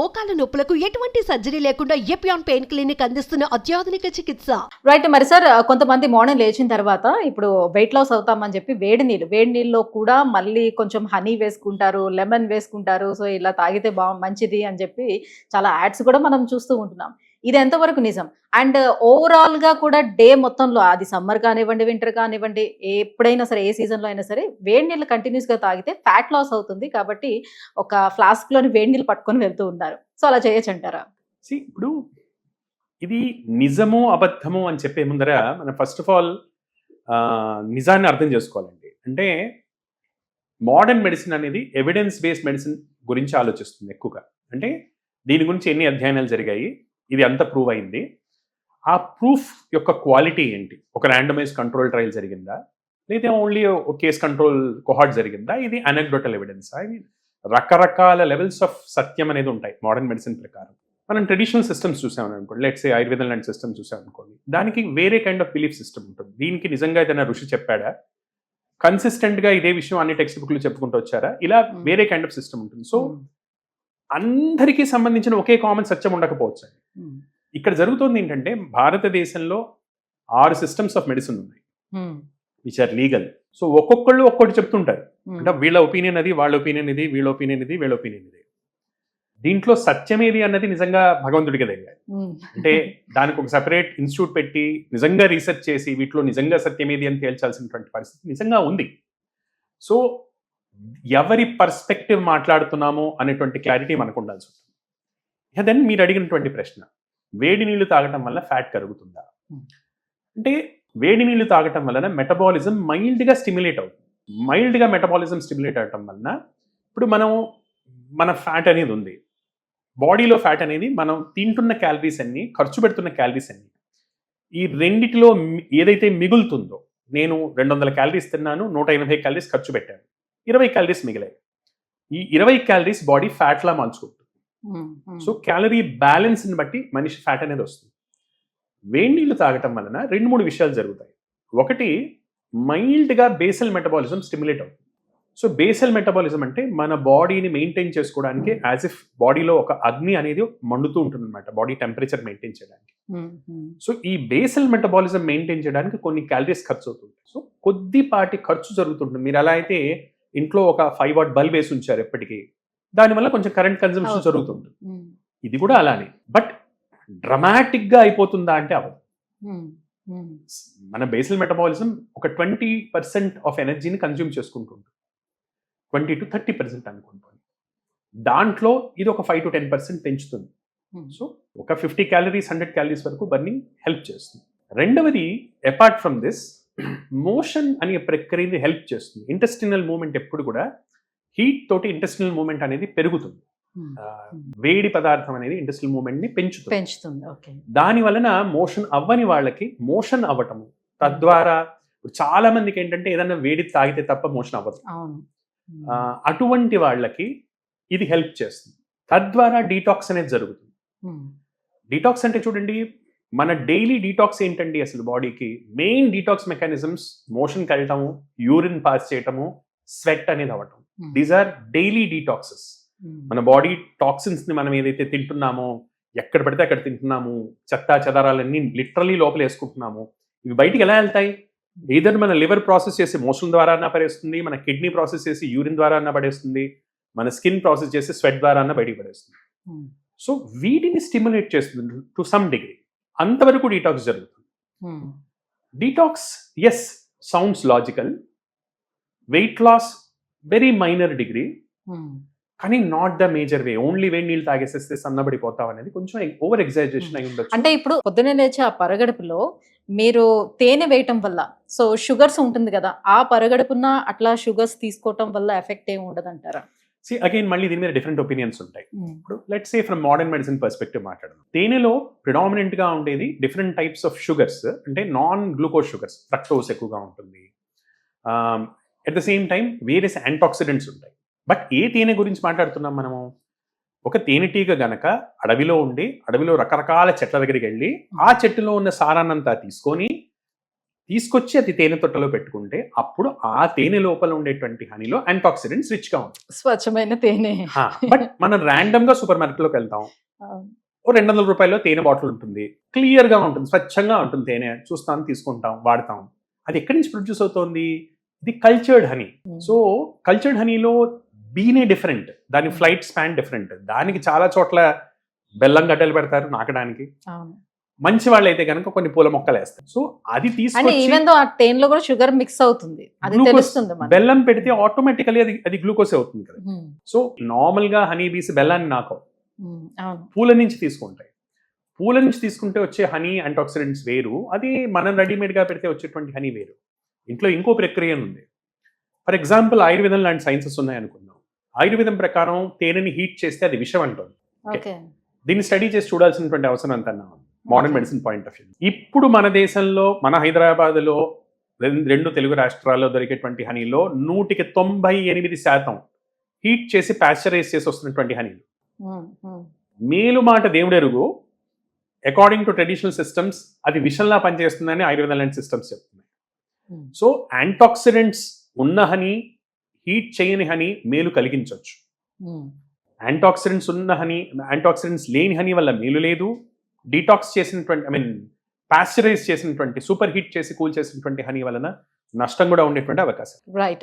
మోకాల నొప్పులకు ఎటువంటి సర్జరీ లేకుండా ఎపియాన్ పెయిన్ క్లినిక్ అందిస్తున్న అత్యాధునిక చికిత్స. రైట్. మరి సార్, కొంతమంది మార్నింగ్ లేచిన తర్వాత ఇప్పుడు వెయిట్ లాస్ అవుతామని చెప్పి వేడి నీళ్ళలో కూడా మళ్ళీ కొంచెం హనీ వేసుకుంటారు, లెమన్ వేసుకుంటారు. సో ఇలా తాగితే మంచిది అని చెప్పి చాలా యాడ్స్ కూడా మనం చూస్తూ ఉంటున్నాం. ఇది ఎంతవరకు నిజం? అండ్ ఓవరాల్ గా కూడా డే మొత్తంలో, అది సమ్మర్ కానివ్వండి, వింటర్ కానివ్వండి, ఎప్పుడైనా సరే, ఏ సీజన్ లో అయినా సరే, వేడి నీళ్ళు కంటిన్యూస్ గా తాగితే ఫ్యాట్ లాస్ అవుతుంది. కాబట్టి ఒక ఫ్లాస్క్ లోని వేడి నీళ్ళు పట్టుకొని వెళ్తూ ఉంటారు. సో అలా చేయొచ్చు అంటారా? ఇప్పుడు ఇది నిజము అబద్ధము అని చెప్పే ముందర మనం ఫస్ట్ ఆఫ్ ఆల్ నిజాన్ని అర్థం చేసుకోవాలండి. అంటే మోడర్న్ మెడిసిన్ అనేది ఎవిడెన్స్ బేస్డ్ మెడిసిన్ గురించి ఆలోచిస్తుంది ఎక్కువగా. అంటే దీని గురించి ఎన్ని అధ్యయనాలు జరిగాయి, ఇది అంత ప్రూవ్ అయింది, ఆ ప్రూఫ్ యొక్క క్వాలిటీ ఏంటి, ఒక ర్యాండమైజ్ కంట్రోల్ ట్రయల్ జరిగిందా, లేదా ఓన్లీ ఒక కేస్ కంట్రోల్ కొహార్ట్ జరిగిందా, ఇది అనెక్డోటల్ ఎవిడెన్సా, ఇది రకరకాల లెవెల్స్ ఆఫ్ సత్యం అనేది ఉంటాయి మోడర్న్ మెడిసిన్ ప్రకారం. మనం ట్రెడిషనల్ సిస్టమ్స్ చూసామని అనుకోండి, లెట్స్ సే ఆయుర్వేదం లాంటి సిస్టమ్ చూసామనుకోండి, దానికి వేరే కైండ్ ఆఫ్ బిలీఫ్ సిస్టమ్ ఉంటుంది. దీనికి నిజంగా ఏదైనా ఋషి చెప్పాడా, కన్సిస్టెంట్గా ఇదే విషయం అన్ని టెక్స్ట్ బుక్లు చెప్పుకుంటూ వచ్చారా, ఇలా వేరే కైండ్ ఆఫ్ సిస్టమ్ ఉంటుంది. సో అందరికీ సంబంధించిన ఒకే కామన్ సత్యం ఉండకపోవచ్చు. ఇక్కడ జరుగుతుంది ఏంటంటే భారతదేశంలో 6 సిస్టమ్స్ ఆఫ్ మెడిసిన్ ఉన్నాయి విచ్ ఆర్ లీగల్. సో ఒక్కొక్కళ్ళు ఒక్కొక్కటి చెప్తుంటారు. అంటే వీళ్ళ ఒపీనియన్ అది, వాళ్ళ ఒపీనియన్ ఇది, వీళ్ళ ఒపీనియన్ ఇది, వీళ్ళ ఒపీనియన్ ఇది. దీంట్లో సత్యం ఏది అన్నది నిజంగా భగవంతుడికి తెలియాలి. అంటే దానికి ఒక సెపరేట్ ఇన్స్టిట్యూట్ పెట్టి నిజంగా రీసెర్చ్ చేసి వీటిలో నిజంగా సత్యం ఏది అని తేల్చాల్సినటువంటి పరిస్థితి నిజంగా ఉంది. సో ఎవరి పర్స్పెక్టివ్ మాట్లాడుతున్నామో అనేటువంటి క్లారిటీ మనకు ఉండాల్సి ఉంటుంది. దెన్ మీరు అడిగినటువంటి ప్రశ్న, వేడి నీళ్లు తాగటం వల్ల ఫ్యాట్ కరుగుతుందా అంటే, వేడి నీళ్లు తాగటం వలన మెటబాలిజం మైల్డ్గా స్టిమ్యులేట్ అవుతుంది. మైల్డ్గా మెటబాలిజం స్టిమ్యులేట్ అవటం వలన ఇప్పుడు మన ఫ్యాట్ అనేది ఉంది బాడీలో, ఫ్యాట్ అనేది మనం తింటున్న క్యాలరీస్ అన్ని, ఖర్చు పెడుతున్న క్యాలరీస్ అన్ని, ఈ రెండిటిలో ఏదైతే మిగులుతుందో, నేను 200 క్యాలరీస్ తిన్నాను, 180 క్యాలరీస్ ఖర్చు పెట్టాను, 20 క్యాలరీస్ మిగిలాయి. ఈ 20 క్యాలరీస్ బాడీ ఫ్యాట్లా మార్చుకుంటుంది. సో క్యాలరీ బ్యాలెన్స్ని బట్టి మనిషి ఫ్యాట్ అనేది వస్తుంది. వేడి నీళ్లు తాగటం వలన 2-3 విషయాలు జరుగుతాయి. ఒకటి, మైల్డ్గా బేసల్ మెటబాలిజం స్టిమ్యులేట్ అవుతుంది. సో బేసల్ మెటబాలిజం అంటే మన బాడీని మెయింటైన్ చేసుకోవడానికి యాజ్ ఇఫ్ బాడీలో ఒక అగ్ని అనేది మండుతూ ఉంటుంది అనమాట, బాడీ టెంపరేచర్ మెయింటైన్ చేయడానికి. సో ఈ బేసల్ మెటబాలిజం మెయింటైన్ చేయడానికి కొన్ని క్యాలరీస్ ఖర్చు అవుతుంది. సో కొద్దిపాటి ఖర్చు జరుగుతుంటుంది. మీరు ఎలా అయితే ఇంట్లో ఒక 5 వాట్ బల్బ్ వేసి ఉంచారు ఎప్పటికీ, దానివల్ల కొంచెం కరెంట్ కన్జంప్షన్ జరుగుతుంది. ఇది కూడా అలానే. బట్ డ్రమాటిక్గా అయిపోతుందా అంటే అవ్వదు. మన బేసల్ మెటబాలిజం ఒక 20% ఆఫ్ ఎనర్జీని కన్జ్యూమ్ చేసుకుంటుంది, 20 to 30% అనుకుంటుంది. దాంట్లో ఇది ఒక 5 to 10% పెంచుతుంది. సో ఒక 50 క్యాలరీస్ 100 క్యాలరీస్ వరకు బర్నింగ్ హెల్ప్ చేస్తుంది. రెండవది, అపార్ట్ ఫ్రమ్ దిస్, మోషన్ అనే ప్రక్రియని హెల్ప్ చేస్తుంది. ఇంటెస్టినల్ మూమెంట్ ఎప్పుడు కూడా హీట్ తోటి ఇంటెస్టినల్ మూమెంట్ అనేది పెరుగుతుంది. వేడి పదార్థం అనేది ఇంటెస్టినల్ మూమెంట్ ని పెంచుతుంది. దాని వలన మోషన్ అవ్వని వాళ్ళకి మోషన్ అవ్వటము, తద్వారా చాలా మందికి ఏంటంటే ఏదైనా వేడి తాగితే తప్ప మోషన్ అవ్వదు. అటువంటి వాళ్ళకి ఇది హెల్ప్ చేస్తుంది. తద్వారా డీటాక్స్ అనేది జరుగుతుంది. డీటాక్స్ అంటే చూడండి, మన డైలీ డీటాక్స్ ఏంటండి అసలు బాడీకి మెయిన్ డీటాక్స్ మెకానిజమ్స్, మోషన్కి వెళ్ళటము, యూరిన్ పాస్ చేయటము, స్వెట్ అనేది అవ్వటం. These are daily detoxes. మన బాడీ టాక్సిన్స్ ని మనం ఏదైతే తింటున్నామో, ఎక్కడ పడితే అక్కడ తింటున్నాము, చెత్తా చెదారాలన్నీ లిటరలీ లోపల వేసుకుంటున్నాము, ఇవి బయటికి ఎలా వెళ్తాయి? ఏదైనా మన లివర్ ప్రాసెస్ చేసి మోషన్ ద్వారా అన్న పడేస్తుంది, మన కిడ్నీ ప్రాసెస్ చేసి యూరిన్ ద్వారా అన్న పడేస్తుంది, మన స్కిన్ ప్రాసెస్ చేసి స్వెట్ ద్వారా అన్న బయటికి పడేస్తుంది. సో వీటిని స్టిమ్యులేట్ చేస్తుంది టు సమ్ డిగ్రీ. అంతవరకు డీటాక్స్ జరుగుతుంది. Detox yes sounds logical, weight loss very minor degree, కానీ not the major way. Only వేడి నీళ్ళు తాగేసేస్తే సన్నబడిపోతాం అనేది కొంచెం ఓవర్ ఎగ్జాజరేషన్ అయి ఉండొచ్చు. అంటే ఇప్పుడు పొద్దున్నే లేచి ఆ పరగడుపులో మీరు తేనె వేయటం వల్ల, సో షుగర్స్ ఉంటుంది కదా, ఆ పరగడుపున అట్లా షుగర్స్ తీసుకోవటం వల్ల ఎఫెక్ట్ ఏమి ఉండదు అంటారా? అగైన్ మళ్ళీ దీని మీద డిఫరెంట్ ఒపీనియన్స్ ఉంటాయి. ఇప్పుడు let's say from modern medicine perspective మాట్లాడదాం. తేనెలో ప్రిడామినెంట్ గా ఉండేది డిఫరెంట్ టైప్స్ ఆఫ్ షుగర్స్, అంటే నాన్ గ్లూకోజ్ షుగర్స్, ఫ్రక్టోస్ ఎక్కువగా ఉంటుంది. At the same time various antioxidants ఉంటాయి. బట్ ఏ తేనె గురించి మాట్లాడుతున్నాం మనము? ఒక తేనెటీగ గనక అడవిలో రకరకాల చెట్ల దగ్గరికి వెళ్ళి ఆ చెట్టులో ఉన్న సారాన్నంతా తీసుకొచ్చి అది తేనె తొట్టలో పెట్టుకుంటే అప్పుడు ఆ తేనె లోపల ఉండేటువంటి హనీలో యాంటాక్సిడెంట్స్ రిచ్గా ఉంటాయి. స్వచ్ఛమైన తేనె. బట్ మనం ర్యాండమ్ గా సూపర్ మార్కెట్లోకి వెళ్తాం, అవును. ఓ 200 రూపాయల్లో తేనె బాటిల్ ఉంటుంది, క్లియర్ గా ఉంటుంది, స్వచ్ఛంగా ఉంటుంది తేనె, చూస్తాం, తీసుకుంటాం, వాడతాం. అది ఎక్కడి నుంచి ప్రొడ్యూస్ అవుతోంది? ఇది కల్చర్డ్ హనీ. సో కల్చర్డ్ హనీలో బీనే డిఫరెంట్, దాని ఫ్లైట్ స్పాన్ డిఫరెంట్. దానికి చాలా చోట్ల బెల్లం గడ్డలు పెడతారు నాకడానికి. అవును. మంచి వాళ్ళు అయితే కనుక కొన్ని పూల మొక్కలు వేస్తారు. సో అది అంటే తీసుకొచ్చి ఈవెన్ దో ఆ తేనెలో కూడా షుగర్ మిక్స్ అవుతుంది, అది Glucose, తెలుస్తుంది మనకి. బెల్లం పెడితే ఆటోమేటికలీ అది గ్లూకోజ్ అవుతుంది కదా. ఉమ్, సో నార్మల్ గా హనీ బీస్ బెల్లాన్ని నాకవు, అవును. పూల నుంచి తీసుకుంటాయి. పూల నుంచి తీసుకుంటే వచ్చే హనీ యాంటాక్సిడెంట్స్ వేరు, అది మనం రెడీమేడ్ గా పెడితే వచ్చేటువంటి హనీ వేరు. ఇంట్లో ఇంకో ప్రక్రియ ఉంది. ఫర్ ఎగ్జాంపుల్ ఆయుర్వేదం లాంటి సైన్సెస్ ఉన్నాయనుకుందాం. ఆయుర్వేదం ప్రకారం తేనెని హీట్ చేస్తే అది విషం అంటుంది. ఓకే. దీన్ని స్టడీ చేసి చూడాల్సినటువంటి అవసరం అంతా modern medicine point of view. ఇప్పుడు మన దేశంలో, మన హైదరాబాద్లో, రెండు తెలుగు రాష్ట్రాల్లో దొరికేటువంటి హనీలో 98% హీట్ చేసి పాశ్చరైజ్ చేసి వస్తున్నటువంటి హనీలు. ఉమ్, ఉమ్, మేలు మాట దేవుడెరుగు, అకార్డింగ్ టు ట్రెడిషనల్ సిస్టమ్స్ అది విషంలా పనిచేస్తుందని ఆయుర్వేదం లాంటి సిస్టమ్స్ చెప్తున్నాయి. ఉమ్, సో యాంటాక్సిడెంట్స్ ఉన్న హనీ, హీట్ చేయని హనీ మేలు కలిగించవచ్చు. ఉమ్, యాంటాక్సిడెంట్స్ ఉన్న హనీ, యాంటాక్సిడెంట్స్ లేని హనీ వల్ల మేలు లేదు. డీటాక్స్ చేసినటువంటి పాశ్చరైజ్ చేసినటువంటి, సూపర్ హీట్ చేసి కూల్ చేసినటువంటి హనీ వలన నష్టం కూడా ఉండేటువంటి అవకాశం. రైట్.